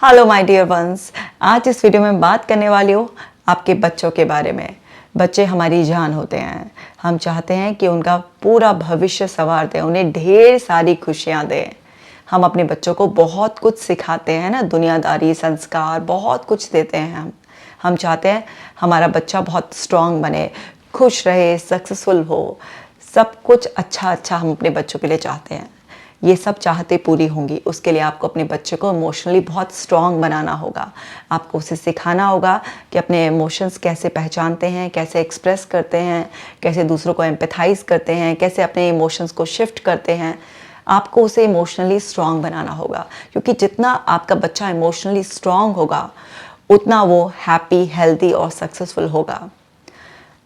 Hello my dear ones, आज इस video में बात करने वाली हूँ आपके बच्चों के बारे में। बच्चे हमारी जान होते हैं। हम चाहते हैं कि उनका पूरा भविष्य संवार दें, उन्हें ढेर सारी खुशियाँ दें। हम अपने बच्चों को बहुत कुछ सिखाते हैं ना, दुनियादारी, संस्कार, बहुत कुछ देते हैं हम चाहते हैं हमारा बच्चा बहुत स्ट्रांग बने, खुश रहे, सक्सेसफुल हो। सब कुछ अच्छा अच्छा हम अपने बच्चों के लिए चाहते हैं। ये सब चाहते पूरी होंगी, उसके लिए आपको अपने बच्चे को इमोशनली बहुत स्ट्रांग बनाना होगा। आपको उसे सिखाना होगा कि अपने इमोशंस कैसे पहचानते हैं, कैसे एक्सप्रेस करते हैं, कैसे दूसरों को एम्पैथाइज करते हैं, कैसे अपने इमोशंस को शिफ्ट करते हैं। आपको उसे इमोशनली स्ट्रांग बनाना होगा, क्योंकि जितना आपका बच्चा इमोशनली स्ट्रांग होगा उतना वो हैप्पी, हेल्दी और सक्सेसफुल होगा।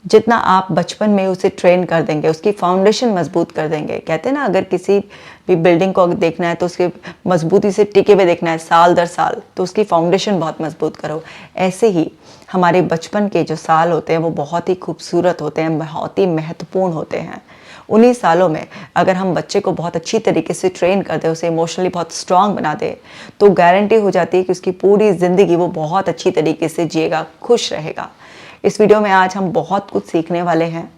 जितना आप बचपन में उसे ट्रेन कर देंगे, उसकी फाउंडेशन मजबूत कर देंगे। कहते हैं ना, अगर किसी भी बिल्डिंग को देखना है तो उसके मजबूती से टिके हुए देखना है साल दर साल, तो उसकी फाउंडेशन बहुत मजबूत करो। ऐसे ही हमारे बचपन के जो साल होते हैं वो बहुत ही खूबसूरत होते हैं, बहुत ही महत्वपूर्ण होते हैं। उन्हीं सालों में अगर हम बच्चे को बहुत अच्छी तरीके से ट्रेन कर दें, उसे इमोशनली बहुत स्ट्रांग बना दें, तो गारंटी हो जाती है कि उसकी पूरी ज़िंदगी वो बहुत अच्छी तरीके से जिएगा, खुश रहेगा। इस वीडियो में आज हम बहुत कुछ सीखने वाले हैं।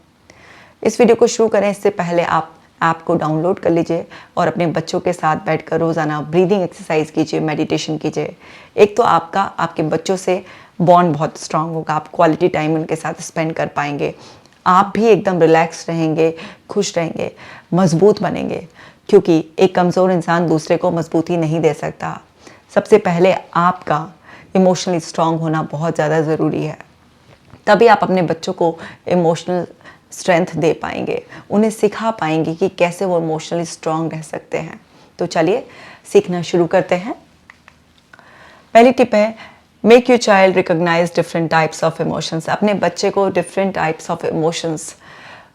इस वीडियो को शुरू करें इससे पहले आप ऐप को डाउनलोड कर लीजिए और अपने बच्चों के साथ बैठकर रोज़ाना ब्रीदिंग एक्सरसाइज कीजिए, मेडिटेशन कीजिए। एक तो आपके बच्चों से बॉन्ड बहुत स्ट्रांग होगा, आप क्वालिटी टाइम उनके साथ स्पेंड कर पाएंगे। आप भी एकदम रिलैक्स रहेंगे, खुश रहेंगे, मजबूत बनेंगे, क्योंकि एक कमज़ोर इंसान दूसरे को मजबूती नहीं दे सकता। सबसे पहले आपका इमोशनली स्ट्रांग होना बहुत ज़्यादा ज़रूरी है, तभी आप अपने बच्चों को इमोशनल स्ट्रेंथ दे पाएंगे, उन्हें सिखा पाएंगे कि कैसे वो इमोशनली स्ट्रांग रह सकते हैं। तो चलिए सीखना शुरू करते हैं। पहली टिप है, make your child recognise different types of emotions. अपने बच्चे को डिफरेंट टाइप्स ऑफ इमोशंस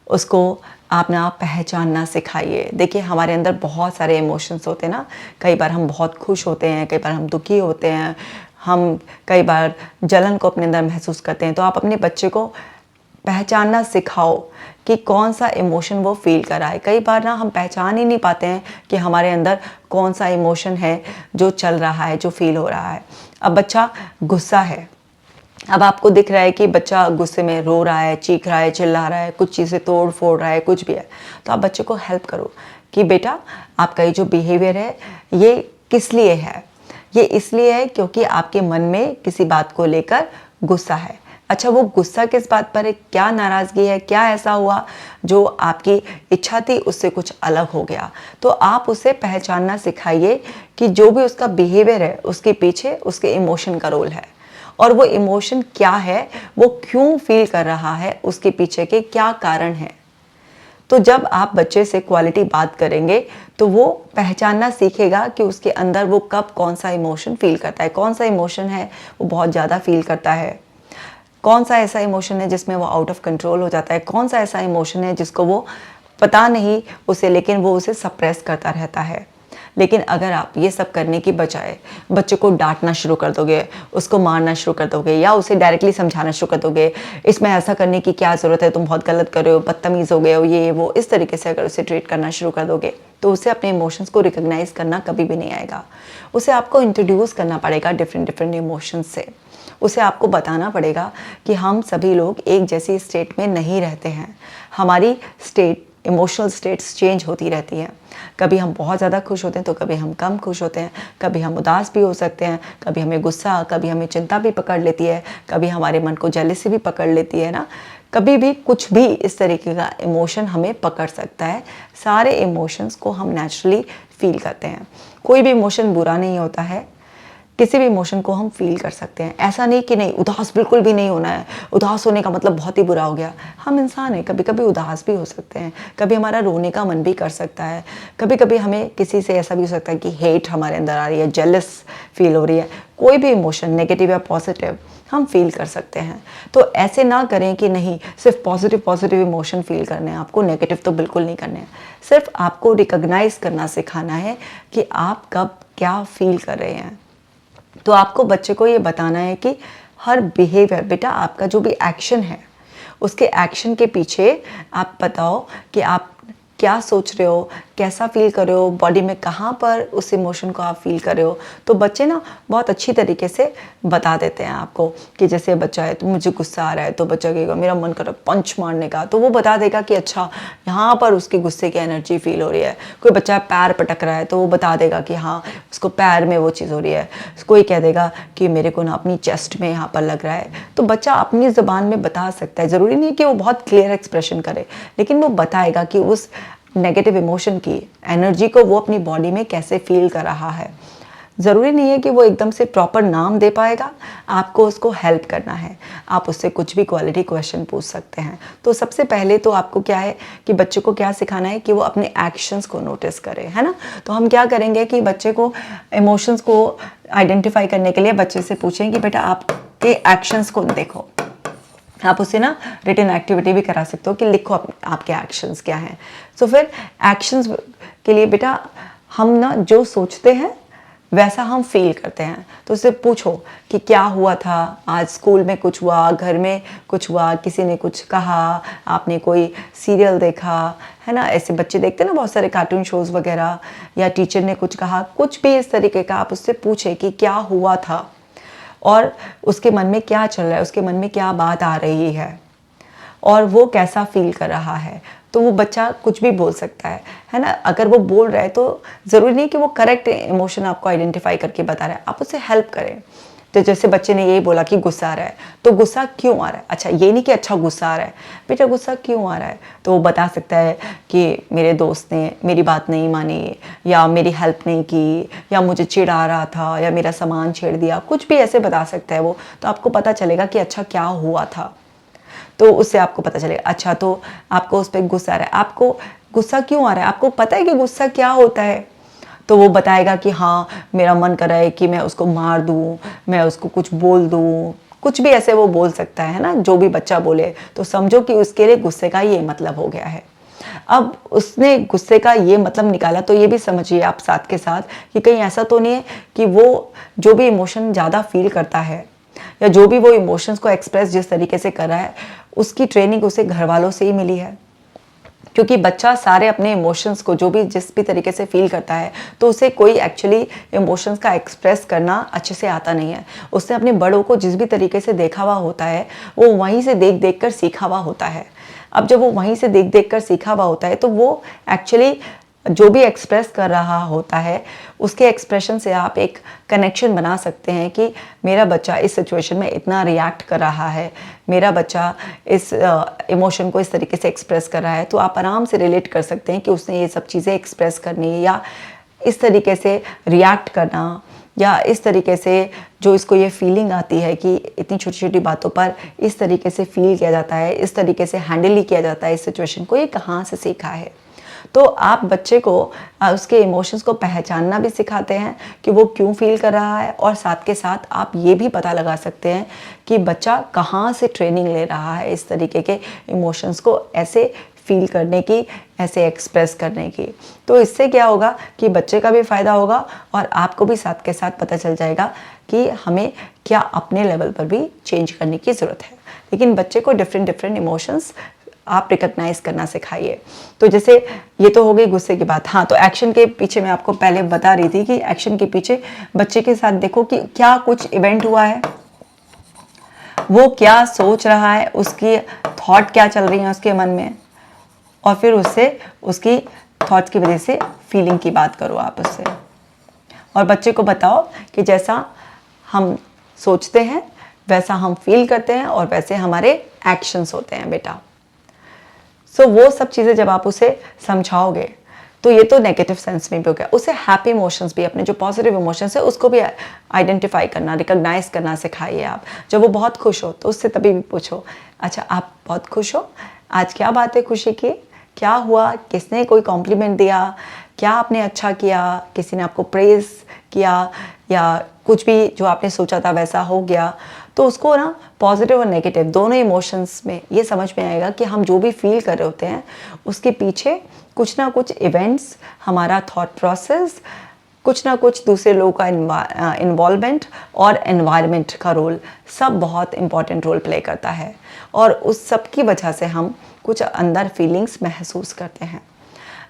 उसको आप ना पहचानना सिखाइए। देखिए, हमारे अंदर बहुत सारे इमोशंस होते हैं ना। कई बार हम बहुत खुश होते हैं, कई बार हम दुखी होते हैं, हम कई बार जलन को अपने अंदर महसूस करते हैं। तो आप अपने बच्चे को पहचानना सिखाओ कि कौन सा इमोशन वो फील कर रहा है। कई बार ना हम पहचान ही नहीं पाते हैं कि हमारे अंदर कौन सा इमोशन है जो चल रहा है, जो फील हो रहा है। अब बच्चा गुस्सा है, अब आपको दिख रहा है कि बच्चा गुस्से में रो रहा है, चीख रहा है, चिल्ला रहा है, कुछ चीज़ें तोड़ फोड़ रहा है, कुछ भी है, तो आप बच्चे को हेल्प करो कि बेटा, आपका ये जो बिहेवियर है ये किस लिए है। ये इसलिए है क्योंकि आपके मन में किसी बात को लेकर गुस्सा है। अच्छा, वो गुस्सा किस बात पर है, क्या नाराज़गी है, क्या ऐसा हुआ जो आपकी इच्छा थी उससे कुछ अलग हो गया। तो आप उसे पहचानना सिखाइए कि जो भी उसका बिहेवियर है उसके पीछे उसके इमोशन का रोल है, और वो इमोशन क्या है, वो क्यों फील कर रहा है, उसके पीछे के क्या कारण हैं। तो जब आप बच्चे से क्वालिटी बात करेंगे तो वो पहचानना सीखेगा कि उसके अंदर वो कब कौन सा इमोशन फील करता है, कौन सा इमोशन है वो बहुत ज़्यादा फील करता है, कौन सा ऐसा इमोशन है जिसमें वो आउट ऑफ कंट्रोल हो जाता है, कौन सा ऐसा इमोशन है जिसको वो पता नहीं उसे, लेकिन वो उसे सप्रेस करता रहता है। लेकिन अगर आप ये सब करने की बजाय बच्चे को डांटना शुरू कर दोगे, उसको मारना शुरू कर दोगे, या उसे डायरेक्टली समझाना शुरू कर दोगे, इसमें ऐसा करने की क्या ज़रूरत है, तुम बहुत गलत कर रहे हो, बदतमीज़ हो गए हो, ये वो, इस तरीके से अगर उसे ट्रीट करना शुरू कर दोगे, तो उसे अपने इमोशंस को रिकॉग्नाइज करना कभी भी नहीं आएगा। उसे आपको इंट्रोड्यूस करना पड़ेगा डिफरेंट डिफरेंट इमोशंस से। उसे आपको बताना पड़ेगा कि हम सभी लोग एक जैसी स्टेट में नहीं रहते हैं। हमारी स्टेट, इमोशनल स्टेट्स चेंज होती रहती हैं। कभी हम बहुत ज़्यादा खुश होते हैं तो कभी हम कम खुश होते हैं, कभी हम उदास भी हो सकते हैं, कभी हमें गुस्सा, कभी हमें चिंता भी पकड़ लेती है, कभी हमारे मन को जेलसी भी पकड़ लेती है ना। कभी भी कुछ भी इस तरीके का इमोशन हमें पकड़ सकता है। सारे इमोशंस को हम नेचुरली फील करते हैं। कोई भी इमोशन बुरा नहीं होता है, किसी भी इमोशन को हम फील कर सकते हैं। ऐसा नहीं कि नहीं, उदास बिल्कुल भी नहीं होना है, उदास होने का मतलब बहुत ही बुरा हो गया। हम इंसान हैं, कभी कभी उदास भी हो सकते हैं, कभी हमारा रोने का मन भी कर सकता है, कभी कभी हमें किसी से ऐसा भी हो सकता है कि हेट हमारे अंदर आ रही है, जेलस फील हो रही है। कोई भी इमोशन, नेगेटिव या पॉजिटिव, हम फील कर सकते हैं। तो ऐसे ना करें कि नहीं सिर्फ पॉजिटिव पॉजिटिव इमोशन फील करने हैं, आपको नेगेटिव तो बिल्कुल नहीं करने हैं। सिर्फ आपको रिकॉग्नाइज करना सिखाना है कि आप कब क्या फील कर रहे हैं। तो आपको बच्चे को ये बताना है कि हर बिहेवियर, बेटा आपका जो भी एक्शन है उसके एक्शन के पीछे आप बताओ कि आप क्या सोच रहे हो, कैसा फील कर रहे हो, बॉडी में कहाँ पर उस इमोशन को आप फील कर रहे हो। तो बच्चे ना बहुत अच्छी तरीके से बता देते हैं आपको कि जैसे बच्चा है तो मुझे गुस्सा आ रहा है, तो बच्चा कहेगा मेरा मन कर रहा है पंच मारने का, तो वो बता देगा कि अच्छा यहाँ पर उसके गुस्से की एनर्जी फील हो रही है। कोई बच्चा पैर पटक रहा है तो वो बता देगा कि हाँ उसको पैर में वो चीज़ हो रही है। कोई कह देगा कि मेरे को ना अपनी चेस्ट में यहाँ पर लग रहा है। तो बच्चा अपनी ज़बान में बता सकता है, ज़रूरी नहीं कि वो बहुत क्लियर एक्सप्रेशन करे, लेकिन वो बताएगा कि उस नेगेटिव इमोशन की एनर्जी को वो अपनी बॉडी में कैसे फील कर रहा है। ज़रूरी नहीं है कि वो एकदम से प्रॉपर नाम दे पाएगा, आपको उसको हेल्प करना है। आप उससे कुछ भी क्वालिटी क्वेश्चन पूछ सकते हैं। तो सबसे पहले तो आपको क्या है कि बच्चे को क्या सिखाना है कि वो अपने एक्शंस को नोटिस करे, है ना। तो हम क्या करेंगे कि बच्चे को इमोशंस को आइडेंटिफाई करने के लिए बच्चे से पूछें कि बेटा आपके एक्शंस को देखो। आप उससे ना रिटन एक्टिविटी भी करा सकते हो कि लिखो आपके एक्शंस क्या हैं। तो फिर एक्शंस के लिए बेटा हम ना जो सोचते हैं वैसा हम फील करते हैं। तो उससे पूछो कि क्या हुआ था आज, स्कूल में कुछ हुआ, घर में कुछ हुआ, किसी ने कुछ कहा, आपने कोई सीरियल देखा, है ना। ऐसे बच्चे देखते हैं ना बहुत सारे कार्टून शोज़ वगैरह, या टीचर ने कुछ कहा, कुछ भी इस तरीके का आप उससे पूछे कि क्या हुआ था और उसके मन में क्या चल रहा है, उसके मन में क्या बात आ रही है और वो कैसा फील कर रहा है। तो वो बच्चा कुछ भी बोल सकता है ना। अगर वो बोल रहा है तो ज़रूरी नहीं कि वो करेक्ट इमोशन आपको आइडेंटिफाई करके बता रहा है, आप उससे हेल्प करें। तो जैसे बच्चे ने यही बोला कि गुस्सा आ रहा है, तो गुस्सा क्यों आ रहा है, अच्छा ये नहीं कि अच्छा गुस्सा आ रहा है, बेटा गुस्सा क्यों आ रहा है। तो वो बता सकता है कि मेरे दोस्त ने मेरी बात नहीं मानी, या मेरी हेल्प नहीं की, या मुझे चिढ़ा रहा था, या मेरा सामान छेड़ दिया, कुछ भी ऐसे बता सकता है वो। तो आपको पता चलेगा कि अच्छा क्या हुआ था। तो उससे आपको पता चलेगा अच्छा तो आपको उस पर गुस्सा आ रहा है, आपको गुस्सा क्यों आ रहा है, आपको पता है कि गुस्सा क्या होता है। तो वो बताएगा कि हाँ मेरा मन कर रहा है कि मैं उसको मार दूँ, मैं उसको कुछ बोल दूँ, कुछ भी ऐसे वो बोल सकता है ना। जो भी बच्चा बोले तो समझो कि उसके लिए गुस्से का ये मतलब हो गया है। अब उसने गुस्से का ये मतलब निकाला, तो ये भी समझिए आप साथ के साथ कि कहीं ऐसा तो नहीं है कि वो जो भी इमोशन ज़्यादा फील करता है या जो भी वो इमोशंस को एक्सप्रेस जिस तरीके से कर रहा है, उसकी ट्रेनिंग उसे घर वालों से ही मिली है। क्योंकि बच्चा सारे अपने इमोशंस को जो भी जिस भी तरीके से फील करता है, तो उसे कोई एक्चुअली इमोशंस का एक्सप्रेस करना अच्छे से आता नहीं है। उसने अपने बड़ों को जिस भी तरीके से देखा हुआ होता है, वो वहीं से देख देख कर सीखा हुआ होता है। अब जब वो वहीं से देख देख कर सीखा हुआ होता है, तो वो एक्चुअली जो भी एक्सप्रेस कर रहा होता है, उसके एक्सप्रेशन से आप एक कनेक्शन बना सकते हैं कि मेरा बच्चा इस सिचुएशन में इतना रिएक्ट कर रहा है, मेरा बच्चा इस इमोशन को इस तरीके से एक्सप्रेस कर रहा है। तो आप आराम से रिलेट कर सकते हैं कि उसने ये सब चीज़ें एक्सप्रेस करनी या इस तरीके से रिएक्ट करना, या इस तरीके से जो इसको ये फीलिंग आती है कि इतनी छोटी छोटी बातों पर इस तरीके से फील किया जाता है, इस तरीके से हैंडल ही किया जाता है इस सिचुएशन को, ये कहाँ से सीखा है। तो आप बच्चे को उसके इमोशंस को पहचानना भी सिखाते हैं कि वो क्यों फील कर रहा है, और साथ के साथ आप ये भी पता लगा सकते हैं कि बच्चा कहाँ से ट्रेनिंग ले रहा है इस तरीके के इमोशंस को ऐसे फील करने की, ऐसे एक्सप्रेस करने की। तो इससे क्या होगा कि बच्चे का भी फ़ायदा होगा और आपको भी साथ के साथ पता चल जाएगा कि हमें क्या अपने लेवल पर भी चेंज करने की ज़रूरत है। लेकिन बच्चे को डिफरेंट इमोशंस आप रिकग्नाइज करना सिखाइए। तो जैसे ये तो हो गई गुस्से की बात। हाँ, तो एक्शन के पीछे मैं आपको पहले बता रही थी कि एक्शन के पीछे बच्चे के साथ देखो कि क्या कुछ इवेंट हुआ है, वो क्या सोच रहा है, उसकी थॉट क्या चल रही है उसके मन में, और फिर उससे उसकी थॉट्स की वजह से फीलिंग की बात करो आप उससे। और बच्चे को बताओ कि जैसा हम सोचते हैं वैसा हम फील करते हैं और वैसे हमारे एक्शंस होते हैं बेटा। सो वो सब चीज़ें जब आप उसे समझाओगे तो ये तो नेगेटिव सेंस में भी हो गया, उसे हैप्पी इमोशंस भी, अपने जो पॉजिटिव इमोशंस है उसको भी आइडेंटिफाई करना, रिकॉग्नाइज करना सिखाइए आप। जब वो बहुत खुश हो तो उससे तभी भी पूछो, अच्छा आप बहुत खुश हो, आज क्या बात है खुशी की, क्या हुआ, किसने कोई कॉम्प्लीमेंट दिया, क्या आपने अच्छा किया, किसी ने आपको प्रेज़ किया, या कुछ भी जो आपने सोचा था वैसा हो गया। तो उसको ना पॉजिटिव और नेगेटिव दोनों इमोशंस में ये समझ में आएगा कि हम जो भी फील कर रहे होते हैं उसके पीछे कुछ ना कुछ इवेंट्स, हमारा थॉट प्रोसेस, कुछ ना कुछ दूसरे लोगों का इन्वॉल्वमेंट और एनवायरनमेंट का रोल सब बहुत इम्पॉर्टेंट रोल प्ले करता है, और उस सब की वजह से हम कुछ अंदर फीलिंग्स महसूस करते हैं।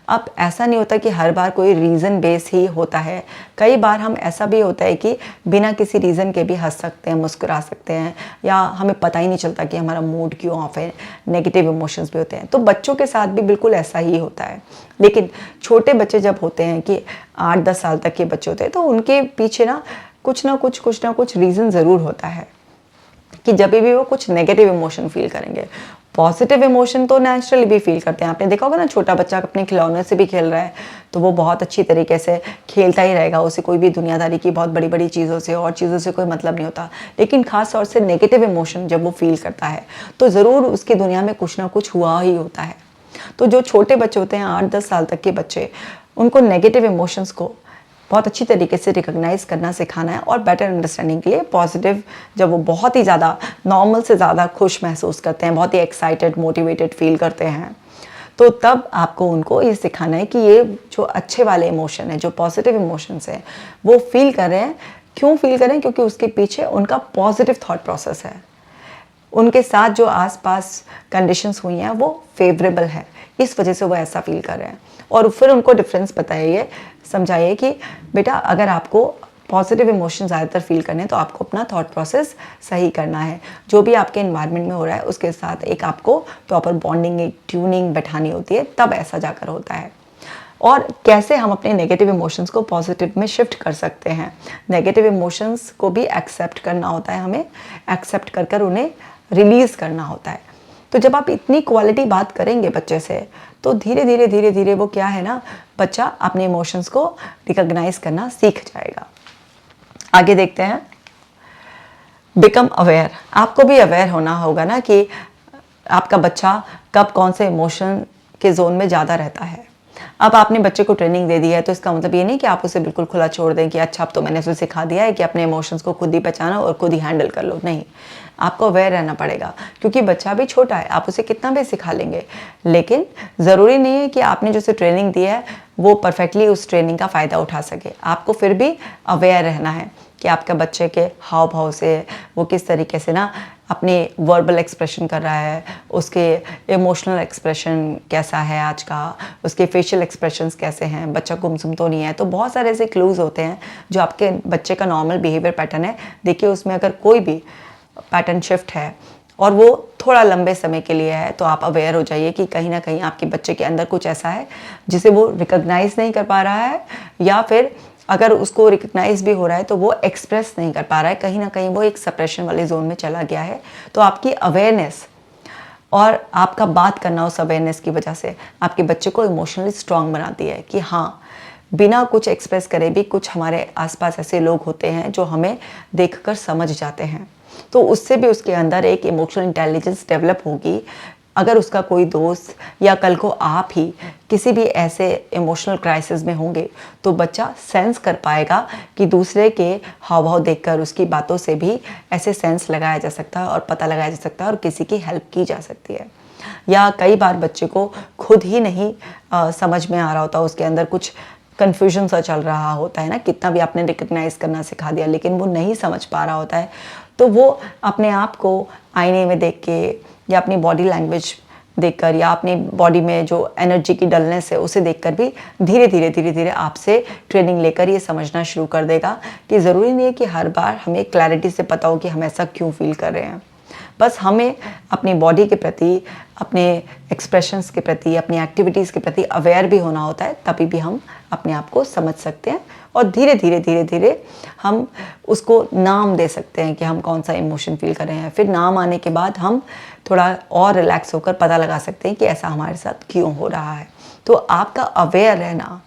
अब ऐसा नहीं होता कि हर बार कोई रीज़न बेस ही होता है, कई बार हम ऐसा भी होता है कि बिना किसी रीज़न के भी हंस सकते हैं, मुस्कुरा सकते हैं, या हमें पता ही नहीं चलता कि हमारा मूड क्यों ऑफ है। नेगेटिव इमोशंस भी होते हैं, तो बच्चों के साथ भी बिल्कुल ऐसा ही होता है। लेकिन छोटे बच्चे जब होते हैं कि 8-10 साल तक के बच्चे होते हैं, तो उनके पीछे ना कुछ ना कुछ रीज़न ज़रूर होता है कि जब भी वो कुछ नेगेटिव इमोशन फील करेंगे। पॉजिटिव इमोशन तो नेचुरली भी फील करते हैं। आपने देखा होगा ना, छोटा बच्चा अपने खिलौने से भी खेल रहा है तो वो बहुत अच्छी तरीके से खेलता ही रहेगा, उसे कोई भी दुनियादारी की बहुत बड़ी बड़ी चीज़ों से और चीज़ों से कोई मतलब नहीं होता। लेकिन खास तौर से नेगेटिव इमोशन जब वो फील करता है तो ज़रूर उसकी दुनिया में कुछ ना कुछ हुआ ही होता है। तो जो छोटे बच्चे होते हैं, 8-10 साल तक के बच्चे, उनको नेगेटिव इमोशंस को बहुत अच्छी तरीके से रिकॉग्नाइज करना सिखाना है, और बेटर अंडरस्टैंडिंग के लिए पॉजिटिव, जब वो बहुत ही ज़्यादा नॉर्मल से ज़्यादा खुश महसूस करते हैं, बहुत ही एक्साइटेड मोटिवेटेड फील करते हैं, तो तब आपको उनको ये सिखाना है कि ये जो अच्छे वाले इमोशन है, जो पॉजिटिव इमोशंस हैं, वो फील कर रहे हैं। क्यों फील कर रहे हैं? क्योंकि उसके पीछे उनका पॉजिटिव थॉट प्रोसेस है, उनके साथ जो आसपास कंडीशंस हुई हैं वो फेवरेबल है, इस वजह से वो ऐसा फील कर रहे हैं। और फिर उनको डिफरेंस बताइए, समझाइए कि बेटा अगर आपको पॉजिटिव इमोशन ज़्यादातर फील करने हैं तो आपको अपना थॉट प्रोसेस सही करना है। जो भी आपके एनवायरनमेंट में हो रहा है उसके साथ एक आपको प्रॉपर बॉन्डिंग, एक ट्यूनिंग बैठानी होती है, तब ऐसा जाकर होता है। और कैसे हम अपने नेगेटिव इमोशंस को पॉजिटिव में शिफ्ट कर सकते हैं। नेगेटिव इमोशंस को भी एक्सेप्ट करना होता है, हमें एक्सेप्ट कर कर उन्हें रिलीज़ करना होता है। तो जब आप इतनी क्वालिटी बात करेंगे बच्चे से, तो धीरे धीरे वो क्या है ना, बच्चा अपने इमोशंस को रिकॉग्नाइज करना सीख जाएगा। आगे देखते हैं, बिकम अवेयर। आपको भी अवेयर होना होगा ना कि आपका बच्चा कब कौन से इमोशन के जोन में ज़्यादा रहता है। अब आपने बच्चे को ट्रेनिंग दे दी है तो इसका मतलब ये नहीं कि आप उसे बिल्कुल खुला छोड़ दें कि अच्छा अब तो मैंने उसे सिखा दिया है कि अपने इमोशंस को खुद ही पहचानो और खुद ही हैंडल कर लो। नहीं, आपको अवेयर रहना पड़ेगा, क्योंकि बच्चा भी छोटा है, आप उसे कितना भी सिखा लेंगे, लेकिन ज़रूरी नहीं है कि आपने जो उसे ट्रेनिंग दी है वो परफेक्टली उस ट्रेनिंग का फ़ायदा उठा सके। आपको फिर भी अवेयर रहना है कि आपके बच्चे के हाव भाव से वो किस तरीके से ना अपने वर्बल एक्सप्रेशन कर रहा है, उसके इमोशनल एक्सप्रेशन कैसा है आज का, उसके फेशियल एक्सप्रेशंस कैसे हैं, बच्चा गुमसुम तो नहीं है। तो बहुत सारे ऐसे क्लूज़ होते हैं जो आपके बच्चे का नॉर्मल बिहेवियर पैटर्न है, देखिए उसमें अगर कोई भी पैटर्न शिफ्ट है और वो थोड़ा लंबे समय के लिए है, तो आप अवेयर हो जाइए कि कहीं ना कहीं आपके बच्चे के अंदर कुछ ऐसा है जिसे वो रिकॉग्नाइज नहीं कर पा रहा है, या फिर अगर उसको रिकग्नाइज भी हो रहा है तो वो एक्सप्रेस नहीं कर पा रहा है, कहीं ना कहीं वो एक सप्रेशन वाले जोन में चला गया है। तो आपकी अवेयरनेस और आपका बात करना उस अवेयरनेस की वजह से आपके बच्चे को इमोशनली स्ट्रांग बनाती है कि हाँ, बिना कुछ एक्सप्रेस करे भी कुछ हमारे आसपास ऐसे लोग होते हैं जो हमें देखकर समझ जाते हैं। तो उससे भी उसके अंदर एक इमोशनल इंटेलिजेंस डेवलप होगी। अगर उसका कोई दोस्त या कल को आप ही किसी भी ऐसे इमोशनल क्राइसिस में होंगे तो बच्चा सेंस कर पाएगा कि दूसरे के हाव भाव देखकर उसकी बातों से भी ऐसे सेंस लगाया जा सकता है और पता लगाया जा सकता है और किसी की हेल्प की जा सकती है। या कई बार बच्चे को खुद ही नहीं समझ में आ रहा होता, उसके अंदर कुछ कन्फ्यूजन सा चल रहा होता है ना, कितना भी आपने रिकग्नाइज करना सिखा दिया लेकिन वो नहीं समझ पा रहा होता है, तो वो अपने आप को आईने में देख के या अपनी बॉडी लैंग्वेज देखकर या अपनी बॉडी में जो एनर्जी की डलनेस है उसे देखकर भी धीरे धीरे आपसे ट्रेनिंग लेकर ये समझना शुरू कर देगा कि ज़रूरी नहीं है कि हर बार हमें क्लैरिटी से पता हो कि हम ऐसा क्यों फील कर रहे हैं। बस हमें अपनी बॉडी के प्रति, अपने एक्सप्रेशंस के प्रति, अपनी एक्टिविटीज़ के प्रति अवेयर भी होना होता है, तभी भी हम अपने आप को समझ सकते हैं और धीरे धीरे हम उसको नाम दे सकते हैं कि हम कौन सा इमोशन फील कर रहे हैं। फिर नाम आने के बाद हम थोड़ा और रिलैक्स होकर पता लगा सकते हैं कि ऐसा हमारे साथ क्यों हो रहा है। तो आपका अवेयर रहना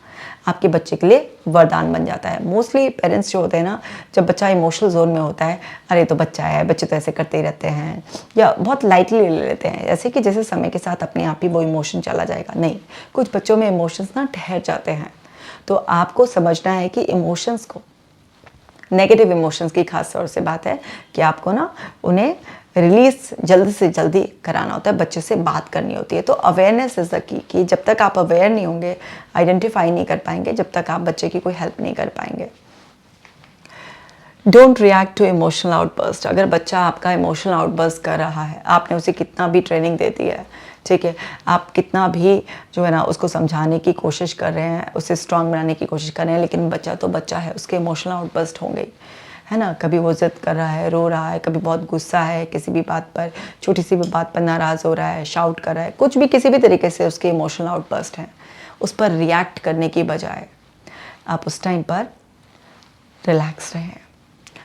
आपके बच्चे के लिए वरदान बन जाता है। मोस्टली पेरेंट्स जो होते हैं ना, जब बच्चा इमोशनल जोन में होता है, अरे तो बच्चा है, बच्चे तो ऐसे करते ही रहते हैं, या बहुत लाइटली ले लेते हैं, ऐसे कि जैसे समय के साथ अपने आप ही वो इमोशन चला जाएगा। नहीं, कुछ बच्चों में इमोशंस ना ठहर जाते हैं। तो आपको समझना है कि इमोशंस को, नेगेटिव इमोशंस की खास तौर से बात है कि आपको ना उन्हें रिलीज जल्दी से जल्दी कराना होता है, बच्चे से बात करनी होती है। तो अवेयरनेस इज़ द की, कि जब तक आप अवेयर नहीं होंगे, आइडेंटिफाई नहीं कर पाएंगे, जब तक आप बच्चे की कोई हेल्प नहीं कर पाएंगे। Don't react to emotional outburst. अगर बच्चा आपका इमोशनल आउटबर्स्ट कर रहा है, आपने उसे कितना भी ट्रेनिंग दे दी है, ठीक है, आप कितना भी जो है ना उसको समझाने की कोशिश कर रहे हैं, उसे स्ट्रांग बनाने की कोशिश कर रहे हैं, लेकिन बच्चा तो बच्चा है, उसके इमोशनल आउटबर्स्ट होंगे ही, है ना। कभी वो जिद कर रहा है, रो रहा है, कभी बहुत गुस्सा है किसी भी बात पर, छोटी सी भी बात पर नाराज़ हो रहा है, शाउट कर रहा है, कुछ भी किसी भी तरीके से उसके इमोशनल आउटबर्स्ट हैं। उस पर रिएक्ट करने की बजाय आप उस टाइम पर रिलैक्स रहें।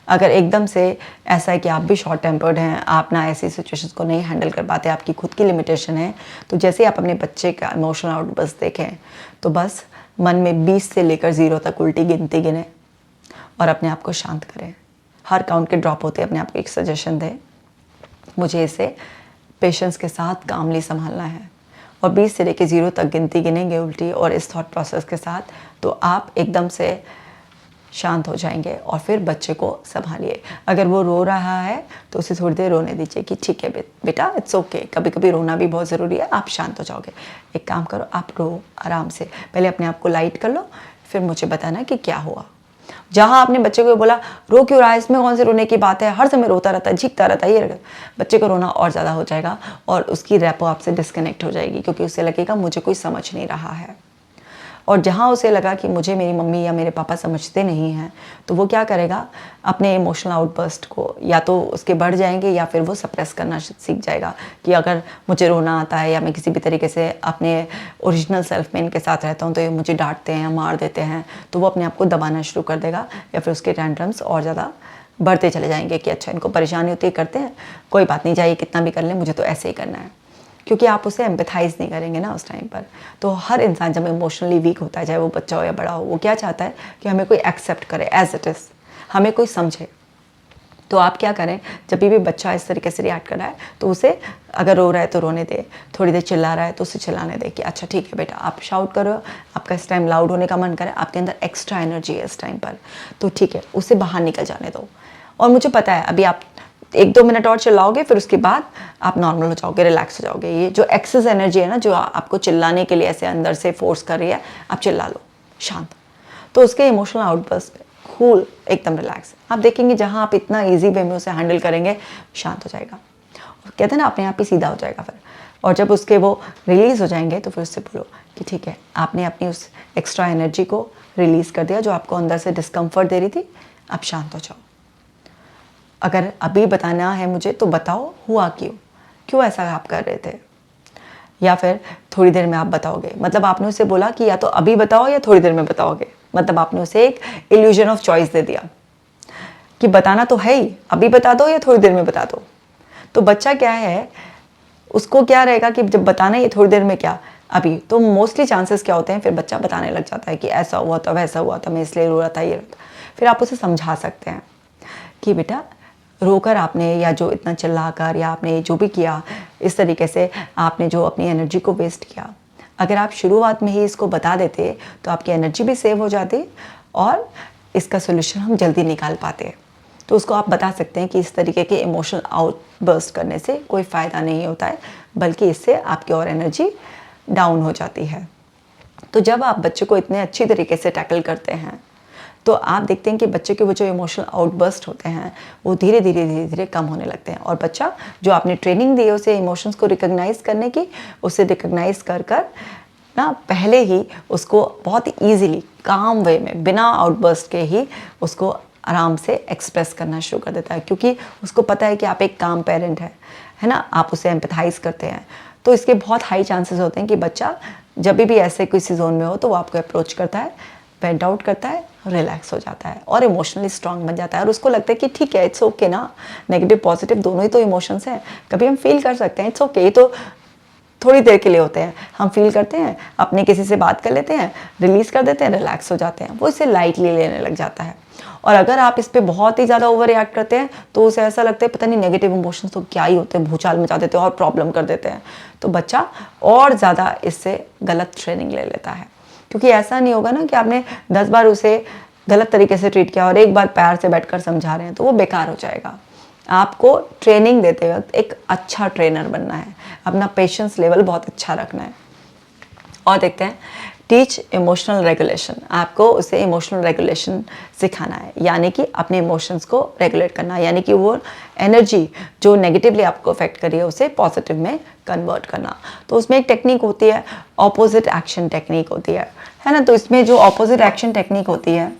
अगर एकदम से ऐसा है कि आप भी शॉर्ट टेम्पर्ड हैं, आप ना ऐसी सिचुएशंस को नहीं हैंडल कर पाते, आपकी खुद की लिमिटेशन है, तो जैसे आप अपने बच्चे का इमोशनल आउटबर्स्ट देखें तो बस मन में 20 से लेकर 0 तक उल्टी गिनती गिने और अपने आप को शांत करें। हर काउंट के ड्रॉप होते अपने आप को एक सजेशन दें, मुझे इसे पेशेंस के साथ कामली संभालना है, और 20 से लेकर 0 तक गिनती गिनेंगे उल्टी और इस थॉट प्रोसेस के साथ, तो आप एकदम से शांत हो जाएंगे और फिर बच्चे को संभालिए। अगर वो रो रहा है तो उसे थोड़ी देर रोने दीजिए कि ठीक है बेटा, इट्स ओके, कभी कभी रोना भी बहुत ज़रूरी है, आप शांत हो जाओगे। एक काम करो, आप रो आराम से, पहले अपने आप को लाइट कर लो, फिर मुझे बताना कि क्या हुआ। जहाँ आपने बच्चे को बोला रो क्यों रहा है, इसमें कौन से रोने की बात है, हर समय रोता रहता है, झीकता रहता है, ये बच्चे को रोना और ज़्यादा हो जाएगा और उसकी रैपो आपसे डिस्कनेक्ट हो जाएगी, क्योंकि उसे लगेगा मुझे कोई समझ नहीं रहा है। और जहाँ उसे लगा कि मुझे मेरी मम्मी या मेरे पापा समझते नहीं हैं, तो वो क्या करेगा, अपने इमोशनल आउटबर्स्ट को या तो उसके बढ़ जाएंगे या फिर वो सप्रेस करना सीख जाएगा कि अगर मुझे रोना आता है या मैं किसी भी तरीके से अपने ओरिजिनल सेल्फ में इनके साथ रहता हूँ तो ये मुझे डांटते हैं, मार देते हैं, तो वो अपने आप को दबाना शुरू कर देगा या फिर उसके टेंट्रम्स और ज़्यादा बढ़ते चले जाएंगे कि अच्छा इनको परेशानी होती है, करते हैं, कोई बात नहीं, चाहिए कितना भी कर लें, मुझे तो ऐसे ही करना है। क्योंकि आप उसे एम्पैथाइज नहीं करेंगे ना उस टाइम पर। तो हर इंसान जब इमोशनली वीक होता है, चाहे वो बच्चा हो या बड़ा हो, वो क्या चाहता है कि हमें कोई एक्सेप्ट करे एज इट इज़, हमें कोई समझे। तो आप क्या करें, जब भी बच्चा इस तरीके से रिएक्ट कर रहा है तो उसे, अगर रो रहा है तो रोने दे, थोड़ी देर चिल्ला रहा है तो उसे चिल्लाने दे कि अच्छा ठीक है बेटा, आप शाउट करो, आपका इस टाइम लाउड होने का मन करे, आपके अंदर एक्स्ट्रा एनर्जी है इस टाइम पर, तो ठीक है, उसे बाहर निकल जाने दो। और मुझे पता है अभी आप 1-2 मिनट और चिल्लाओगे, फिर उसके बाद आप नॉर्मल हो जाओगे, रिलैक्स हो जाओगे। ये जो एक्सेस एनर्जी है ना, जो आपको चिल्लाने के लिए ऐसे अंदर से फोर्स कर रही है, आप चिल्ला लो शांत, तो उसके इमोशनल आउटबर्स्ट कूल, एकदम रिलैक्स, आप देखेंगे जहाँ आप इतना ईजी वे में उसे हैंडल करेंगे, शांत हो जाएगा, कहते हैं ना अपने आप ही सीधा हो जाएगा फिर। और जब उसके वो रिलीज़ हो जाएंगे तो फिर उससे बोलो कि ठीक है, आपने अपनी उस एक्स्ट्रा एनर्जी को रिलीज़ कर दिया जो आपको अंदर से डिस्कम्फर्ट दे रही थी, आप शांत हो जाओ। अगर अभी बताना है मुझे तो बताओ, हुआ क्यों ऐसा आप कर रहे थे, या फिर थोड़ी देर में आप बताओगे। मतलब आपने उसे बोला कि या तो अभी बताओ या थोड़ी देर में बताओगे, मतलब आपने उसे एक इल्यूजन ऑफ चॉइस दे दिया कि बताना तो है ही, अभी बता दो या थोड़ी देर में बता दो। तो बच्चा क्या है, उसको क्या रहेगा कि जब बताना है थोड़ी देर में क्या अभी, तो मोस्टली चांसेस क्या होते हैं, फिर बच्चा बताने लग जाता है कि ऐसा हुआ था, वैसा हुआ था, मैं इसलिए रो रहा था, ये रहा था। फिर आप उसे समझा सकते हैं कि बेटा रोकर आपने, या जो इतना चिल्लाकर, या आपने जो भी किया, इस तरीके से आपने जो अपनी एनर्जी को वेस्ट किया, अगर आप शुरुआत में ही इसको बता देते तो आपकी एनर्जी भी सेव हो जाती और इसका सोल्यूशन हम जल्दी निकाल पाते। तो उसको आप बता सकते हैं कि इस तरीके के इमोशनल आउटबर्स्ट करने से कोई फ़ायदा नहीं होता है, बल्कि इससे आपकी और एनर्जी डाउन हो जाती है। तो जब आप बच्चे को इतने अच्छी तरीके से टैकल करते हैं तो आप देखते हैं कि बच्चे के वो जो इमोशनल आउटबर्स्ट होते हैं वो धीरे धीरे कम होने लगते हैं, और बच्चा जो आपने ट्रेनिंग दी है उसे इमोशंस को रिकॉग्नाइज करने की, उसे रिकॉग्नाइज कर ना पहले ही उसको बहुत ईजीली काम वे में बिना आउटबर्स्ट के ही उसको आराम से एक्सप्रेस करना शुरू कर देता है, क्योंकि उसको पता है कि आप एक काम पेरेंट है ना, आप उसे एम्पैथाइज करते हैं। तो इसके बहुत हाई चांसेस होते हैं कि बच्चा जब भी ऐसे किसी जोन में हो तो वो आपको अप्रोच करता है, वेंट आउट करता है, रिलैक्स हो जाता है और इमोशनली स्ट्रांग बन जाता है, और उसको लगता है कि ठीक है, इट्स ओके ना, नेगेटिव पॉजिटिव दोनों ही तो इमोशंस हैं, कभी हम फील कर सकते हैं, इट्स ओके, ये तो थोड़ी देर के लिए होते हैं, हम फील करते हैं, अपने किसी से बात कर लेते हैं, रिलीज़ कर देते हैं, रिलैक्स हो जाते हैं, वो इसे लाइटली लेने लग जाता है। और अगर आप इस पर बहुत ही ज़्यादा ओवर रिएक्ट करते हैं तो उसे ऐसा लगता है पता नहीं नेगेटिव इमोशंस तो क्या ही होते हैं, भूचाल मचा देते हैं और प्रॉब्लम कर देते हैं, तो बच्चा और ज़्यादा इससे गलत ट्रेनिंग ले लेता है। क्योंकि ऐसा नहीं होगा ना कि आपने 10 बार उसे गलत तरीके से ट्रीट किया और एक बार प्यार से बैठकर समझा रहे हैं, तो वो बेकार हो जाएगा। आपको ट्रेनिंग देते वक्त एक अच्छा ट्रेनर बनना है, अपना पेशेंस लेवल बहुत अच्छा रखना है। और देखते हैं टीच इमोशनल रेगुलेशन, आपको उसे इमोशनल रेगुलेशन सिखाना है, यानी कि अपने इमोशंस को रेगुलेट करना, यानी कि वो एनर्जी जो नेगेटिवली आपको अफेक्ट करी है उसे पॉजिटिव में कन्वर्ट करना। तो उसमें एक टेक्निक होती है, ऑपोजिट एक्शन टेक्निक होती है ना। तो इसमें जो ऑपोजिट एक्शन टेक्निक होती है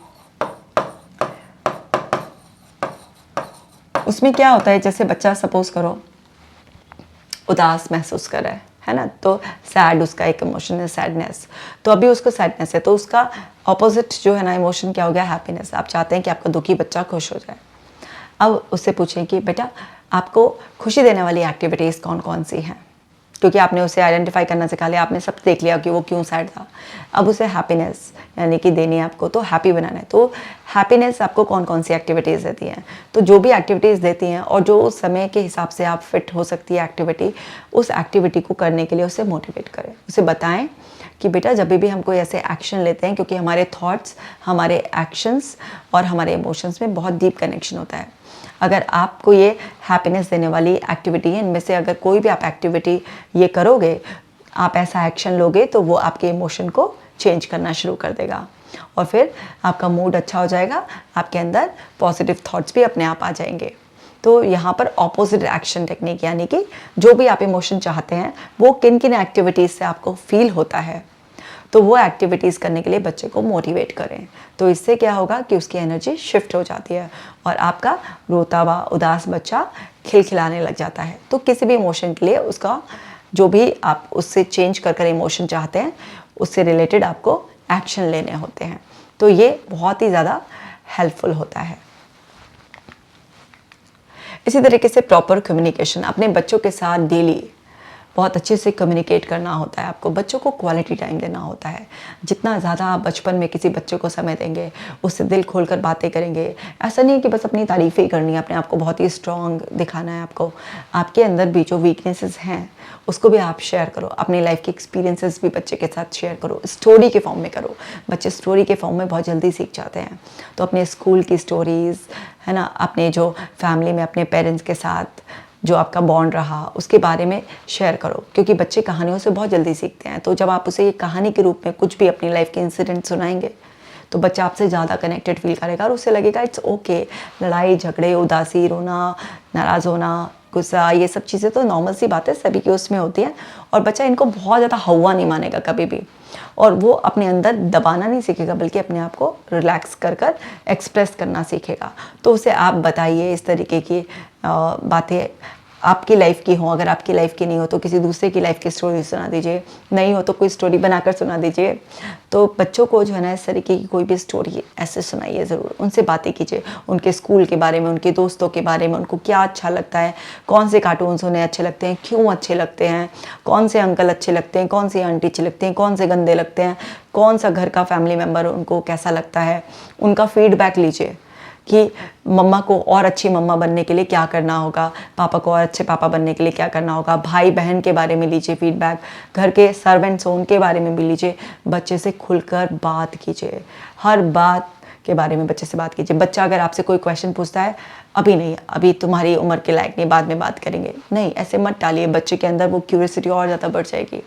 उसमें क्या होता है, जैसे बच्चा सपोज करो उदास महसूस कर रहा है ना, तो सैड उसका एक इमोशन है, सैडनेस। तो अभी उसको सैडनेस है, तो उसका ऑपोजिट जो है ना इमोशन क्या हो गया, हैप्पीनेस। आप चाहते हैं कि आपका दुखी बच्चा खुश हो जाए। अब उससे पूछें कि बेटा आपको खुशी देने वाली एक्टिविटीज़ कौन कौन सी हैं, क्योंकि आपने उसे आइडेंटिफाई करना सिखा लिया, आपने सब देख लिया कि वो क्यों सैड था। अब उसे हैप्पीनेस यानी कि देनी है आपको, तो हैप्पी बनाना है। तो हैप्पीनेस आपको कौन कौन सी एक्टिविटीज़ देती हैं, तो जो भी एक्टिविटीज़ देती हैं और जो उस समय के हिसाब से आप फिट हो सकती है एक्टिविटी, उस एक्टिविटी को करने के लिए उसे मोटिवेट करें। उसे बताएं कि बेटा जब भी हम कोई ऐसे एक्शन लेते हैं, क्योंकि हमारे थॉट्स, हमारे एक्शंस और हमारे इमोशंस में बहुत डीप कनेक्शन होता है। अगर आपको ये हैप्पीनेस देने वाली एक्टिविटी है, इनमें से अगर कोई भी आप एक्टिविटी ये करोगे, आप ऐसा एक्शन लोगे, तो वो आपके इमोशन को चेंज करना शुरू कर देगा और फिर आपका मूड अच्छा हो जाएगा, आपके अंदर पॉजिटिव थॉट्स भी अपने आप आ जाएंगे। तो यहाँ पर ऑपोजिट एक्शन टेक्निक, यानी कि जो भी आप इमोशन चाहते हैं वो किन किन एक्टिविटीज़ से आपको फील होता है, तो वो एक्टिविटीज़ करने के लिए बच्चे को मोटिवेट करें। तो इससे क्या होगा कि उसकी एनर्जी शिफ्ट हो जाती है और आपका रोता हुआ उदास बच्चा खिलखिलाने लग जाता है। तो किसी भी इमोशन के लिए उसका जो भी आप उससे चेंज कर इमोशन चाहते हैं, उससे रिलेटेड आपको एक्शन लेने होते हैं। तो ये बहुत ही ज़्यादा हेल्पफुल होता है। इसी तरीके से प्रॉपर कम्युनिकेशन, अपने बच्चों के साथ डेली बहुत अच्छे से कम्युनिकेट करना होता है आपको, बच्चों को क्वालिटी टाइम देना होता है। जितना ज़्यादा आप बचपन में किसी बच्चे को समय देंगे, उससे दिल खोलकर बातें करेंगे। ऐसा नहीं है कि बस अपनी तारीफ़ें ही करनी है, अपने आप को बहुत ही स्ट्रॉन्ग दिखाना है आपको। आपके अंदर भी जो वीकनेसेस हैं उसको भी आप शेयर करो, अपनी लाइफ के एक्सपीरियंसेस भी बच्चे के साथ शेयर करो, स्टोरी के फॉर्म में करो। बच्चे स्टोरी के फॉर्म में बहुत जल्दी सीख जाते हैं। तो अपने स्कूल की स्टोरीज़ है ना, अपने जो फैमिली में अपने पेरेंट्स के साथ जो आपका बॉन्ड रहा उसके बारे में शेयर करो, क्योंकि बच्चे कहानियों से बहुत जल्दी सीखते हैं। तो जब आप उसे ये कहानी के रूप में कुछ भी अपनी लाइफ के इंसिडेंट सुनाएंगे तो बच्चा आपसे ज़्यादा कनेक्टेड फील करेगा और उसे लगेगा इट्स ओके। लड़ाई झगड़े, उदासी, रोना, नाराज़ होना, गुस्सा, ये सब चीज़ें तो नॉर्मल सी बातें सभी की उसमें होती हैं और बच्चा इनको बहुत ज़्यादा हवा नहीं मानेगा कभी भी, और वो अपने अंदर दबाना नहीं सीखेगा बल्कि अपने आप को रिलैक्स कर एक्सप्रेस करना सीखेगा। तो उसे आप बताइए इस तरीके की बातें आपकी लाइफ की हो, अगर आपकी लाइफ की नहीं हो तो किसी दूसरे की लाइफ की स्टोरी सुना दीजिए, नहीं हो तो कोई स्टोरी बनाकर सुना दीजिए। तो बच्चों को जो है ना इस तरीके की कोई भी स्टोरी ऐसे सुनाइए ज़रूर, उनसे बातें कीजिए, उनके स्कूल के बारे में, उनके दोस्तों के बारे में, उनको क्या अच्छा लगता है, कौन से कार्टून्स उन्हें अच्छे लगते हैं, क्यों अच्छे लगते हैं, कौन से अंकल अच्छे लगते हैं, कौन सी आंटी अच्छी लगती हैं, कौन से गंदे लगते हैं, कौन सा घर का फैमिली मेम्बर उनको कैसा लगता है। उनका फीडबैक लीजिए कि मम्मा को और अच्छी मम्मा बनने के लिए क्या करना होगा, पापा को और अच्छे पापा बनने के लिए क्या करना होगा। भाई बहन के बारे में लीजिए फीडबैक, घर के सर्वेंट्स हो उनके बारे में भी लीजिए। बच्चे से खुलकर बात कीजिए, हर बात के बारे में बच्चे से बात कीजिए। बच्चा अगर आपसे कोई क्वेश्चन पूछता है, अभी नहीं, अभी तुम्हारी उम्र के लायक नहीं, बाद में बात करेंगे, नहीं, ऐसे मत टालिए। बच्चे के अंदर वो क्यूरियोसिटी और ज़्यादा बढ़ जाएगी।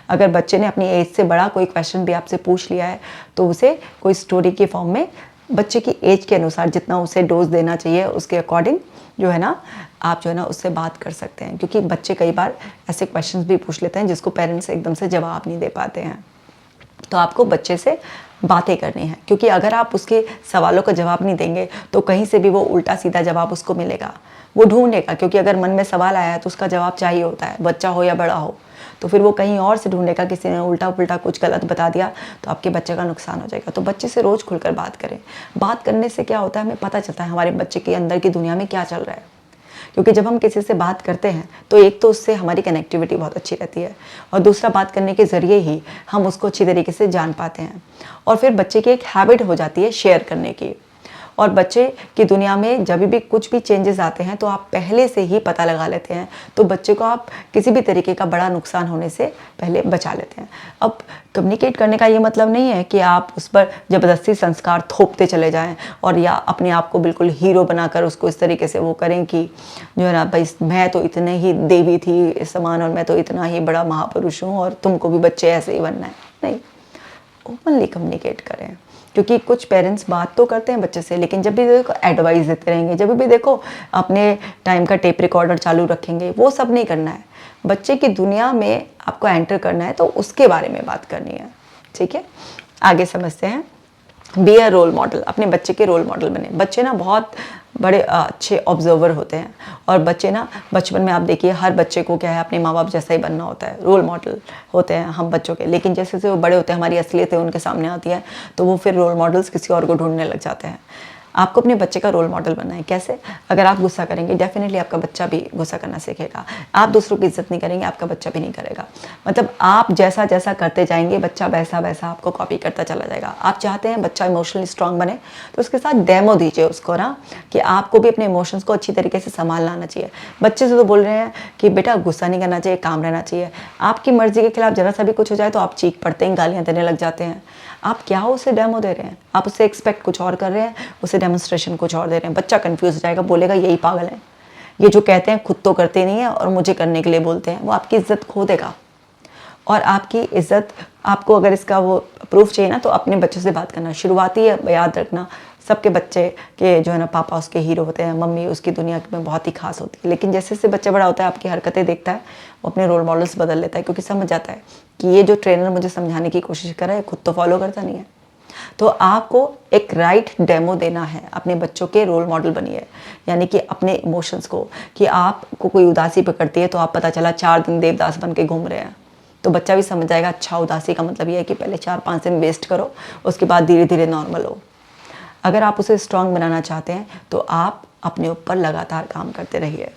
अगर बच्चे ने अपनी एज से बड़ा कोई क्वेश्चन भी आपसे पूछ लिया है तो उसे कोई स्टोरी के फॉर्म में बच्चे की एज के अनुसार जितना उसे डोज देना चाहिए उसके अकॉर्डिंग जो है ना आप जो है ना उससे बात कर सकते हैं, क्योंकि बच्चे कई बार ऐसे क्वेश्चंस भी पूछ लेते हैं जिसको पेरेंट्स एकदम से जवाब नहीं दे पाते हैं। तो आपको बच्चे से बातें करनी है, क्योंकि अगर आप उसके सवालों का जवाब नहीं देंगे तो कहीं से भी वो उल्टा सीधा जवाब उसको मिलेगा, वो ढूंढेगा। क्योंकि अगर मन में सवाल आया है तो उसका जवाब चाहिए होता है, बच्चा हो या बड़ा हो। तो फिर वो कहीं और से ढूंढेगा, किसी ने उल्टा पुल्टा कुछ गलत बता दिया तो आपके बच्चे का नुकसान हो जाएगा। तो बच्चे से रोज़ खुलकर बात करें। बात करने से क्या होता है, हमें पता चलता है हमारे बच्चे के अंदर की दुनिया में क्या चल रहा है। क्योंकि जब हम किसी से बात करते हैं तो एक तो उससे हमारी कनेक्टिविटी बहुत अच्छी रहती है और दूसरा बात करने के ज़रिए ही हम उसको अच्छी तरीके से जान पाते हैं। और फिर बच्चे की एक हैबिट हो जाती है शेयर करने की। और बच्चे की दुनिया में जब भी कुछ भी चेंजेस आते हैं तो आप पहले से ही पता लगा लेते हैं, तो बच्चे को आप किसी भी तरीके का बड़ा नुकसान होने से पहले बचा लेते हैं। अब कम्युनिकेट करने का ये मतलब नहीं है कि आप उस पर ज़बरदस्ती संस्कार थोपते चले जाएं और या अपने आप को बिल्कुल हीरो बनाकर उसको इस तरीके से वो करें कि जो है ना भाई मैं तो इतने ही देवी थी समान और मैं तो इतना ही बड़ा महापुरुष हूँ और तुमको भी बच्चे ऐसे ही बनना है। नहीं, ओपनली कम्युनिकेट करें। क्योंकि कुछ पेरेंट्स बात तो करते हैं बच्चे से, लेकिन जब भी देखो एडवाइस देते रहेंगे, जब भी देखो अपने टाइम का टेप रिकॉर्डर चालू रखेंगे, वो सब नहीं करना है। बच्चे की दुनिया में आपको एंटर करना है तो उसके बारे में बात करनी है, ठीक है। आगे समझते हैं। बी अ रोल मॉडल, अपने बच्चे के रोल मॉडल बने। बच्चे ना बहुत बड़े अच्छे ऑब्जर्वर होते हैं, और बच्चे ना बचपन में आप देखिए हर बच्चे को क्या है अपने माँ बाप जैसा ही बनना होता है, रोल मॉडल होते हैं हम बच्चों के। लेकिन जैसे जैसे वो बड़े होते हैं, हमारी असलियत उनके सामने आती है, तो वो फिर रोल मॉडल्स किसी और को ढूंढने लग जाते हैं। आपको अपने बच्चे का रोल मॉडल बनना है। कैसे? अगर आप गुस्सा करेंगे, डेफिनेटली आपका बच्चा भी गुस्सा करना सीखेगा। आप दूसरों की इज्जत नहीं करेंगे, आपका बच्चा भी नहीं करेगा। मतलब आप जैसा जैसा करते जाएंगे, बच्चा वैसा वैसा आपको कॉपी करता चला जाएगा। आप चाहते हैं बच्चा इमोशनली स्ट्रांग बने, तो उसके साथ डेमो दीजिए उसको ना, कि आपको भी अपने इमोशंस को अच्छी तरीके से संभालना आना चाहिए। बच्चे से तो बोल रहे हैं कि बेटा गुस्सा नहीं करना चाहिए, काम रहना चाहिए। आपकी मर्जी के खिलाफ जरा सा भी कुछ हो जाए तो आप चीख पड़ते हैं, गालियाँ देने लग जाते हैं। आप क्या उसे डेमो दे रहे हैं? आप उससे एक्सपेक्ट कुछ और कर रहे हैं, उसे डेमोन्स्ट्रेशन कुछ और दे रहे हैं। बच्चा कंफ्यूज हो जाएगा, बोलेगा यही पागल है, ये जो कहते हैं खुद तो करते नहीं है और मुझे करने के लिए बोलते हैं। वो आपकी इज्जत खो देगा। और आपकी इज्जत, आपको अगर इसका वो प्रूफ चाहिए ना, तो अपने बच्चों से बात करना। शुरुआती है, याद रखना, सबके बच्चे के जो है ना पापा उसके हीरो होते हैं, मम्मी उसकी दुनिया में बहुत ही खास होती है। लेकिन जैसे जैसे बच्चा बड़ा होता है, आपकी हरकतें देखता है, वो अपने रोल मॉडल्स बदल लेता है, क्योंकि समझ जाता है कि ये जो ट्रेनर मुझे समझाने की कोशिश कर रहा है खुद तो फॉलो करता नहीं है। तो आपको एक राइट डेमो देना है, अपने बच्चों के रोल मॉडल बनिए। यानी कि अपने इमोशंस को, कि आपको कोई उदासी पकड़ती है तो आप पता चला 4 दिन देवदास बन के घूम रहे हैं, तो बच्चा भी समझ जाएगा अच्छा उदासी का मतलब ये है कि पहले 4-5 दिन वेस्ट करो, उसके बाद धीरे धीरे नॉर्मल हो। अगर आप उसे स्ट्रांग बनाना चाहते हैं तो आप अपने ऊपर लगातार काम करते रहिए।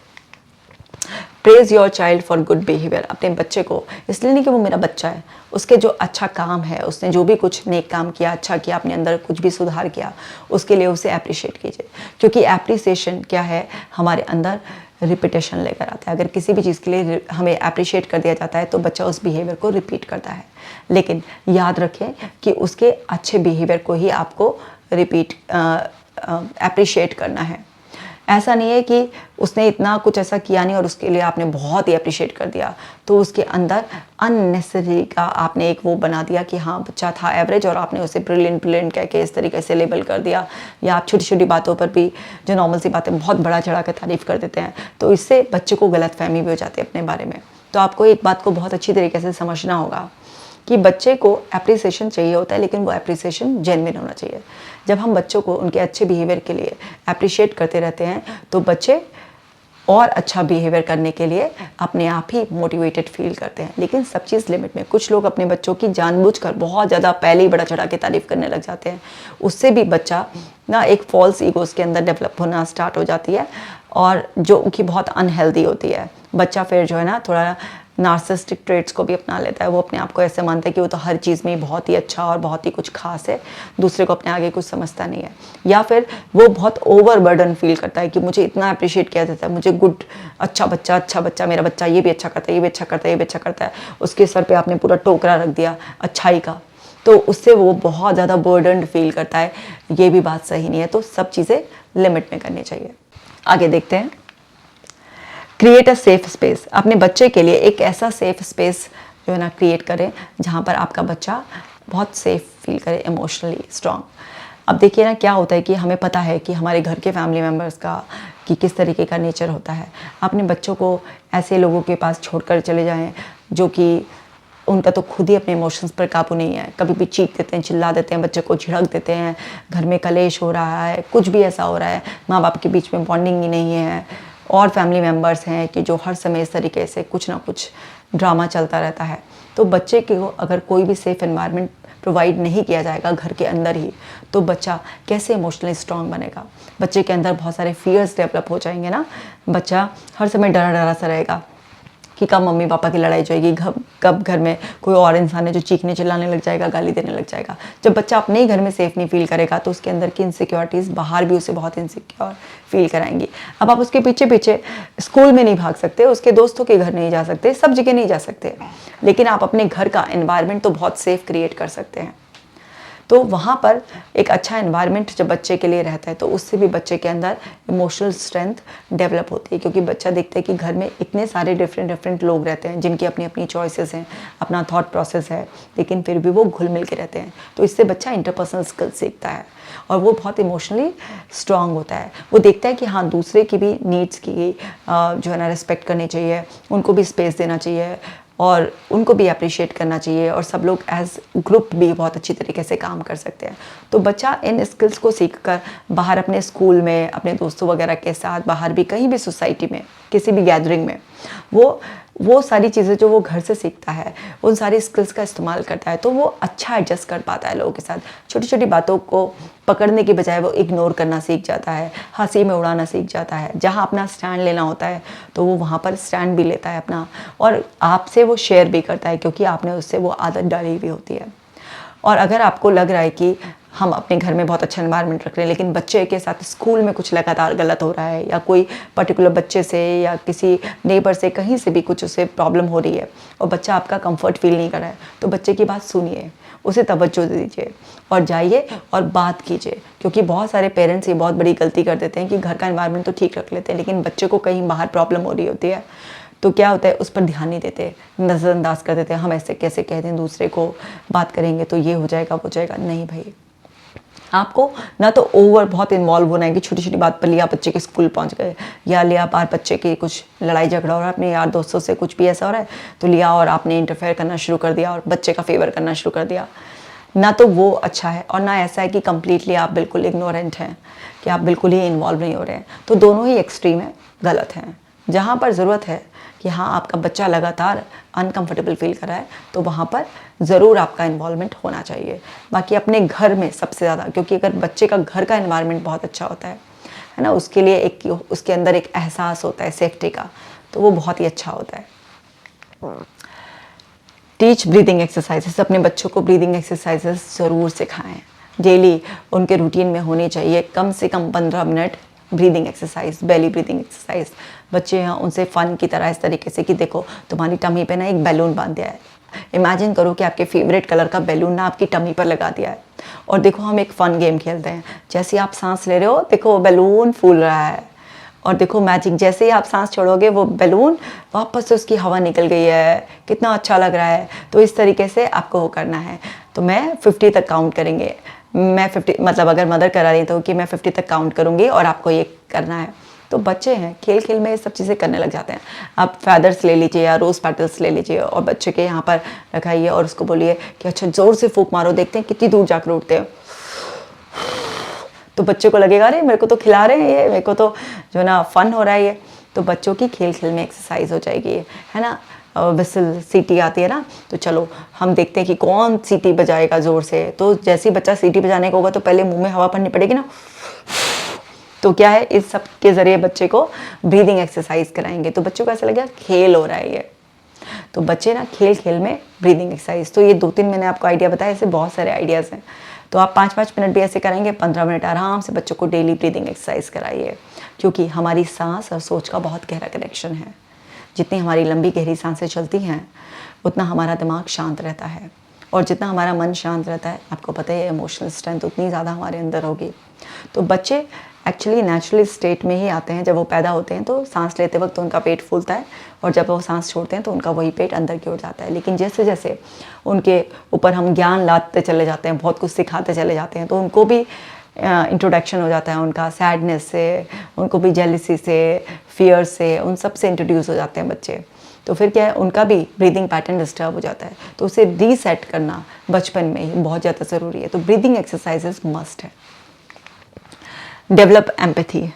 Praise your child for good behaviour. अपने बच्चे को इसलिए नहीं कि वो मेरा बच्चा है, उसके जो अच्छा काम है, उसने जो भी कुछ नेक काम किया, अच्छा किया, अपने अंदर कुछ भी सुधार किया, उसके लिए उसे अप्रिशिएट कीजिए। क्योंकि एप्रिसिएशन क्या है, हमारे अंदर रिपीटेशन लेकर आता है। अगर किसी भी चीज़ के लिए हमें अप्रिशिएट कर दिया जाता है तो बच्चा उस बिहेवियर को रिपीट करता है। लेकिन याद रखें कि उसके अच्छे बिहेवियर को ही आपको रिपीट अप्रिशिएट करना है। ऐसा नहीं है कि उसने इतना कुछ ऐसा किया नहीं और उसके लिए आपने बहुत ही अप्रिशिएट कर दिया, तो उसके अंदर अननेसेसरी का आपने एक वो बना दिया कि हाँ बच्चा था एवरेज, और आपने उसे ब्रिलियंट कह के इस तरीके से लेबल कर दिया। या आप छोटी छोटी बातों पर भी, जो नॉर्मल सी बातें, बहुत बड़ा चढ़ा कर तारीफ़ कर देते हैं, तो इससे बच्चे को गलतफहमी भी हो जाती है अपने बारे में। तो आपको एक बात को बहुत अच्छी तरीके से समझना होगा कि बच्चे को एप्रिसिएशन चाहिए होता है, लेकिन वो एप्रिसिएशन जेन्युइन होना चाहिए। जब हम बच्चों को उनके अच्छे बिहेवियर के लिए एप्रिशिएट करते रहते हैं, तो बच्चे और अच्छा बिहेवियर करने के लिए अपने आप ही मोटिवेटेड फील करते हैं। लेकिन सब चीज़ लिमिट में। कुछ लोग अपने बच्चों की जानबूझकर बहुत ज़्यादा पहले ही बड़ा चढ़ा के तारीफ़ करने लग जाते हैं। उससे भी बच्चा ना एक फॉल्स ईगो उसके अंदर डेवलप होना स्टार्ट हो जाती है, और जो कि बहुत अनहेल्दी होती है। बच्चा फिर जो है ना थोड़ा नार्सिसिस्टिक ट्रेट्स को भी अपना लेता है। वो अपने आप को ऐसे मानता है कि वो तो हर चीज़ में बहुत ही अच्छा और बहुत ही कुछ खास है, दूसरे को अपने आगे कुछ समझता नहीं है। या फिर वो बहुत ओवर बर्डन फील करता है कि मुझे इतना अप्रिशिएट किया जाता है, मुझे गुड, अच्छा बच्चा, मेरा बच्चा ये भी अच्छा करता है, ये भी अच्छा करता है, ये भी अच्छा करता है। उसके सर पे आपने पूरा टोकरा रख दिया अच्छाई का, तो उससे वो बहुत ज़्यादा बर्डन फील करता है। ये भी बात सही नहीं है। तो सब चीज़ें लिमिट में करनी चाहिए। आगे देखते हैं। Create a safe space. अपने बच्चे के लिए एक ऐसा सेफ स्पेस जो है ना क्रिएट करें जहाँ पर आपका बच्चा बहुत सेफ फील करे, इमोशनली स्ट्रांग। अब देखिए ना क्या होता है कि हमें पता है कि हमारे घर के फैमिली मेम्बर्स का कि किस तरीके का नेचर होता है। अपने बच्चों को ऐसे लोगों के पास छोड़कर चले जाएं जो कि उनका तो खुद ही अपने इमोशंस पर काबू नहीं है, कभी भी चीख देते हैं, चिल्ला देते हैं, बच्चे को झिड़क देते हैं, घर में कलेश हो रहा है, कुछ भी ऐसा हो रहा है, माँ बाप के बीच में बॉन्डिंग ही नहीं है, और फैमिली मेम्बर्स हैं कि जो हर समय इस तरीके से कुछ ना कुछ ड्रामा चलता रहता है। तो बच्चे को अगर कोई भी सेफ एनवायरनमेंट प्रोवाइड नहीं किया जाएगा घर के अंदर ही, तो बच्चा कैसे इमोशनली स्ट्रांग बनेगा। बच्चे के अंदर बहुत सारे फियर्स डेवलप हो जाएंगे ना। बच्चा हर समय डरा डरा सा रहेगा कि कब मम्मी पापा की लड़ाई जाएगी, कब घर में कोई और इंसान है जो चीखने चिल्लाने लग जाएगा, गाली देने लग जाएगा। जब बच्चा अपने ही घर में सेफ नहीं फील करेगा तो उसके अंदर की इनसिक्योरिटीज़ बाहर भी उसे बहुत इनसिक्योर फील कराएंगी। अब आप उसके पीछे पीछे स्कूल में नहीं भाग सकते, उसके दोस्तों के घर नहीं जा सकते, सब जगह नहीं जा सकते, लेकिन आप अपने घर का एनवायरनमेंट तो बहुत सेफ क्रिएट कर सकते हैं। तो वहाँ पर एक अच्छा एनवायरनमेंट जब बच्चे के लिए रहता है तो उससे भी बच्चे के अंदर इमोशनल स्ट्रेंथ डेवलप होती है, क्योंकि बच्चा देखता है कि घर में इतने सारे डिफरेंट लोग रहते हैं जिनकी अपनी अपनी चॉइसेस हैं, अपना थॉट प्रोसेस है, लेकिन फिर भी वो घुल मिल के रहते हैं। तो इससे बच्चा इंटरपर्सनल स्किल सीखता है और वो बहुत इमोशनली स्ट्रांग होता है। वो देखता है कि हाँ, दूसरे की भी नीड्स की जो है ना रिस्पेक्ट करनी चाहिए, उनको भी स्पेस देना चाहिए और उनको भी अप्रिशिएट करना चाहिए, और सब लोग एज ग्रुप भी बहुत अच्छी तरीके से काम कर सकते हैं। तो बच्चा इन स्किल्स को सीखकर बाहर अपने स्कूल में, अपने दोस्तों वगैरह के साथ, बाहर भी कहीं भी सोसाइटी में, किसी भी गैदरिंग में वो सारी चीज़ें जो वो घर से सीखता है, उन सारी स्किल्स का इस्तेमाल करता है, तो वो अच्छा एडजस्ट कर पाता है लोगों के साथ। छोटी छोटी बातों को पकड़ने की बजाय वो इग्नोर करना सीख जाता है, हंसी में उड़ाना सीख जाता है। जहाँ अपना स्टैंड लेना होता है तो वो वहाँ पर स्टैंड भी लेता है अपना, और आपसे वो शेयर भी करता है, क्योंकि आपने उससे वो आदत डाली हुई होती है। और अगर आपको लग रहा है कि हम अपने घर में बहुत अच्छा एनवायरनमेंट रख रहे हैं, लेकिन बच्चे के साथ स्कूल में कुछ लगातार गलत हो रहा है, या कोई पर्टिकुलर बच्चे से या किसी नेबर से कहीं से भी कुछ उसे प्रॉब्लम हो रही है और बच्चा आपका कंफर्ट फील नहीं कर रहा है, तो बच्चे की बात सुनिए, उसे तवज्जो दीजिए और जाइए और बात कीजिए। क्योंकि बहुत सारे पेरेंट्स ये बहुत बड़ी गलती कर देते हैं कि घर का एनवायरनमेंट तो ठीक रख लेते हैं, लेकिन बच्चे को कहीं बाहर प्रॉब्लम हो रही होती है तो क्या होता है, उस पर ध्यान नहीं देते, नज़रअंदाज कर देते हैं। हम ऐसे कैसे कह दें दूसरे को, बात करेंगे तो ये हो जाएगा, वो हो जाएगा। नहीं भाई, आपको ना तो ओवर बहुत इन्वॉल्व होना है कि छोटी छोटी बात पर लिया बच्चे के स्कूल पहुंच गए, या लिया बाहर बच्चे की कुछ लड़ाई झगड़ा हो रहा है अपने यार दोस्तों से, कुछ भी ऐसा हो रहा है तो लिया और आपने इंटरफेयर करना शुरू कर दिया और बच्चे का फेवर करना शुरू कर दिया। ना तो वो अच्छा है, और ना ऐसा है कि कम्प्लीटली आप बिल्कुल इग्नोरेंट हैं, कि आप बिल्कुल ही इन्वॉल्व नहीं हो रहे हैं। तो दोनों ही एक्सट्रीम है, गलत हैं। जहाँ पर ज़रूरत है कि हाँ, आपका बच्चा लगातार अनकंफर्टेबल फील कर रहा है, तो वहाँ पर ज़रूर आपका इन्वॉल्वमेंट होना चाहिए। बाकी अपने घर में सबसे ज़्यादा, क्योंकि अगर बच्चे का घर का इन्वायरमेंट बहुत अच्छा होता है ना, उसके लिए एक उसके अंदर एक एहसास होता है सेफ्टी का, तो वो बहुत ही अच्छा होता है। टीच ब्रीदिंग एक्सरसाइजेस, अपने बच्चों को ब्रीदिंग एक्सरसाइजेस ज़रूर सिखाएं। डेली उनके रूटीन में होनी चाहिए कम से कम 15 minute breathing exercise, belly breathing exercise. बच्चे हैं उनसे फ़न की तरह इस तरीके से कि देखो, तुम्हारी टमी पे ना एक बैलून बांध दिया है, इमेजिन करो कि आपके फेवरेट कलर का बैलून ना आपकी टमी पर लगा दिया है, और देखो हम एक फ़न गेम खेलते हैं। जैसे आप सांस ले रहे हो, देखो बैलून फूल रहा है, और देखो मैजिक, जैसे ही आप सांस छोड़ोगे वो बैलून वापस से उसकी हवा निकल गई है, कितना अच्छा लग रहा है। तो इस तरीके से आपको वो करना है। तो मैं 50 तक काउंट करेंगे, मैं 50 मतलब अगर मदर करा रही तो कि मैं 50 तक काउंट करूँगी और आपको ये करना है। तो बच्चे हैं, खेल खेल में ये सब चीज़ें करने लग जाते हैं। आप फेदर्स ले लीजिए या रोज़ पेटल्स ले लीजिए और बच्चे के यहाँ पर रखाइए और उसको बोलिए कि अच्छा ज़ोर से फूंक मारो, देखते हैं कितनी दूर जाकर उठते हैं। तो बच्चे को लगेगा अरे मेरे को तो खिला रहे हैं ये, मेरे को तो जो है ना फ़न हो रहा है ये। तो बच्चों की खेल खेल में एक्सरसाइज हो जाएगी, है ना। विसल सीटी आती है ना, तो चलो हम देखते हैं कि कौन सीटी बजाएगा ज़ोर से। तो जैसे ही बच्चा सीटी बजाने का होगा तो पहले मुंह में हवा भरनी पड़ेगी ना। तो क्या है, इस सब के ज़रिए बच्चे को ब्रीदिंग एक्सरसाइज कराएंगे तो बच्चों को ऐसा लगेगा खेल हो रहा है ये। तो बच्चे ना खेल खेल में ब्रीदिंग एक्सरसाइज, तो ये 2-3 मैंने आपको आइडिया बताया, ऐसे बहुत सारे आइडियाज़ हैं। तो आप 5-5 मिनट भी ऐसे करेंगे, 15 मिनट आराम से बच्चों को डेली ब्रीदिंग एक्सरसाइज कराइए, क्योंकि हमारी सांस और सोच का बहुत गहरा कनेक्शन है। जितनी हमारी लंबी गहरी सांसें चलती हैं उतना हमारा दिमाग शांत रहता है, और जितना हमारा मन शांत रहता है, आपको पता है इमोशनल स्ट्रेंथ उतनी ज़्यादा हमारे अंदर होगी। तो बच्चे एक्चुअली नेचुरल स्टेट में ही आते हैं। जब वो पैदा होते हैं तो सांस लेते वक्त तो उनका पेट फूलता है, और जब वो सांस छोड़ते हैं तो उनका वही पेट अंदर की ओर जाता है। लेकिन जैसे जैसे उनके ऊपर हम ज्ञान लाते चले जाते हैं, बहुत कुछ सिखाते चले जाते हैं, तो उनको भी इंट्रोडक्शन हो जाता है उनका सैडनेस से, उनको भी जेलिसी से, फियर से, उन सब से इंट्रोड्यूस हो जाते हैं बच्चे। तो फिर क्या है, उनका भी ब्रीदिंग पैटर्न डिस्टर्ब हो जाता है। तो उसे रीसेट करना बचपन में ही बहुत ज़्यादा ज़रूरी है। तो ब्रीदिंग एक्सरसाइजेस मस्ट है। डेवलप एम्पैथी,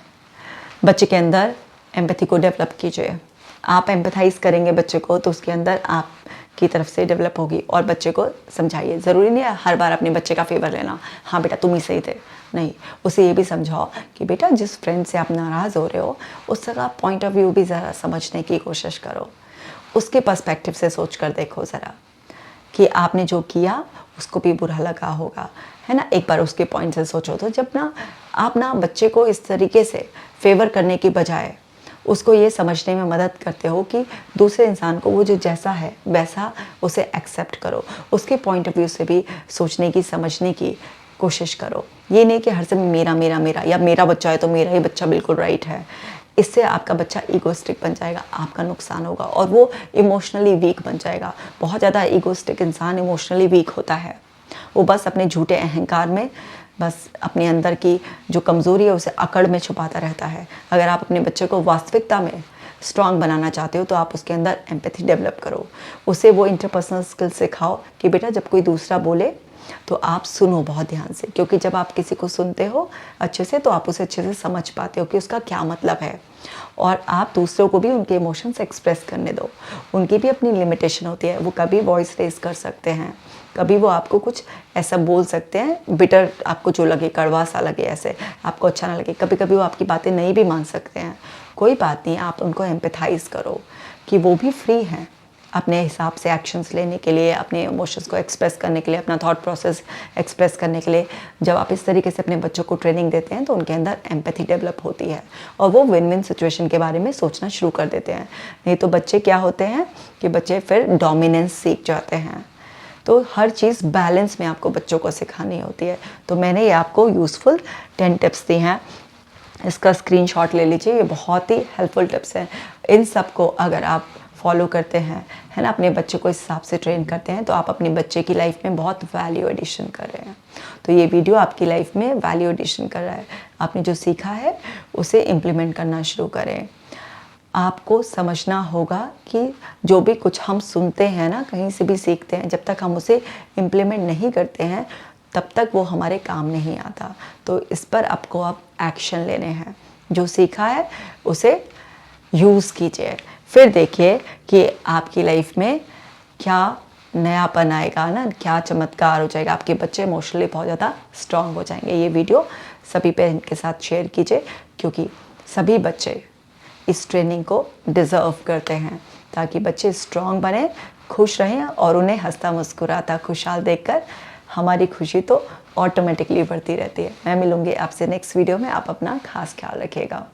बच्चे के अंदर एम्पैथी को डेवलप कीजिए। आप एम्पैथाइज करेंगे बच्चे को तो उसके अंदर आप की तरफ से डेवलप होगी, और बच्चे को समझाइए। ज़रूरी नहीं है हर बार अपने बच्चे का फेवर लेना, हाँ बेटा तुम ही सही थे, नहीं। उसे ये भी समझाओ कि बेटा जिस फ्रेंड से आप नाराज़ हो रहे हो उसका पॉइंट ऑफ व्यू भी ज़रा समझने की कोशिश करो, उसके पर्सपेक्टिव से सोच कर देखो ज़रा कि आपने जो किया उसको भी बुरा लगा होगा, है ना। एक बार उसके पॉइंट से सोचो। तो जब ना आप ना बच्चे को इस तरीके से फेवर करने की बजाय उसको ये समझने में मदद करते हो कि दूसरे इंसान को वो जो जैसा है वैसा उसे एक्सेप्ट करो, उसके पॉइंट ऑफ व्यू से भी सोचने की समझने की कोशिश करो। ये नहीं कि हर समय मेरा मेरा मेरा, या मेरा बच्चा है तो मेरा ही बच्चा बिल्कुल राइट है। इससे आपका बच्चा ईगोइस्टिक बन जाएगा, आपका नुकसान होगा और वो इमोशनली वीक बन जाएगा। बहुत ज़्यादा ईगोइस्टिक इंसान इमोशनली वीक होता है, वो बस अपने झूठे अहंकार में बस अपने अंदर की जो कमज़ोरी है उसे अकड़ में छुपाता रहता है। अगर आप अपने बच्चे को वास्तविकता में स्ट्रांग बनाना चाहते हो तो आप उसके अंदर एम्पैथी डेवलप करो, उसे वो इंटरपर्सनल स्किल सिखाओ कि बेटा जब कोई दूसरा बोले तो आप सुनो बहुत ध्यान से, क्योंकि जब आप किसी को सुनते हो अच्छे से तो आप उसे अच्छे से समझ पाते हो कि उसका क्या मतलब है। और आप दूसरों को भी उनके इमोशंस एक्सप्रेस करने दो, उनकी भी अपनी लिमिटेशन होती है, वो कभी वॉइस रेज कर सकते हैं, कभी वो आपको कुछ ऐसा बोल सकते हैं बिटर, आपको जो लगे कड़वा सा लगे, ऐसे आपको अच्छा ना लगे, कभी कभी वो आपकी बातें नहीं भी मान सकते हैं। कोई बात नहीं, आप उनको एम्पैथाइज करो कि वो भी फ्री हैं अपने हिसाब से एक्शंस लेने के लिए, अपने इमोशंस को एक्सप्रेस करने के लिए, अपना थॉट प्रोसेस एक्सप्रेस करने के लिए। जब आप इस तरीके से अपने बच्चों को ट्रेनिंग देते हैं तो उनके अंदर एम्पैथी डेवलप होती है और वो विन विन सिचुएशन के बारे में सोचना शुरू कर देते हैं। नहीं तो बच्चे क्या होते हैं कि बच्चे फिर डोमिनेंस सीख जाते हैं। तो हर चीज़ बैलेंस में आपको बच्चों को सिखानी होती है। तो मैंने ये आपको यूज़फुल 10 टिप्स दी हैं, इसका स्क्रीनशॉट ले लीजिए, ये बहुत ही हेल्पफुल टिप्स हैं। इन सब को अगर आप फॉलो करते हैं, है ना, अपने बच्चे को इस हिसाब से ट्रेन करते हैं तो आप अपने बच्चे की लाइफ में बहुत वैल्यू एडिशन कर रहे हैं। तो ये वीडियो आपकी लाइफ में वैल्यू एडिशन कर रहा है। आपने जो सीखा है उसे इम्प्लीमेंट करना शुरू करें। आपको समझना होगा कि जो भी कुछ हम सुनते हैं ना, कहीं से भी सीखते हैं, जब तक हम उसे इम्प्लीमेंट नहीं करते हैं तब तक वो हमारे काम नहीं आता। तो इस पर आपको अब एक्शन लेने हैं। जो सीखा है उसे यूज़ कीजिए, फिर देखिए कि आपकी लाइफ में क्या नयापन आएगा ना, क्या चमत्कार हो जाएगा। आपके बच्चे इमोशनली बहुत ज़्यादा स्ट्रांग हो जाएंगे। ये वीडियो सभी पेरेंट के साथ शेयर कीजिए, क्योंकि सभी बच्चे इस ट्रेनिंग को डिज़र्व करते हैं, ताकि बच्चे स्ट्रांग बने, खुश रहें और उन्हें हंसता मुस्कुराता खुशहाल देखकर हमारी खुशी तो ऑटोमेटिकली बढ़ती रहती है। मैं मिलूँगी आपसे नेक्स्ट वीडियो में। आप अपना खास ख्याल रखिएगा।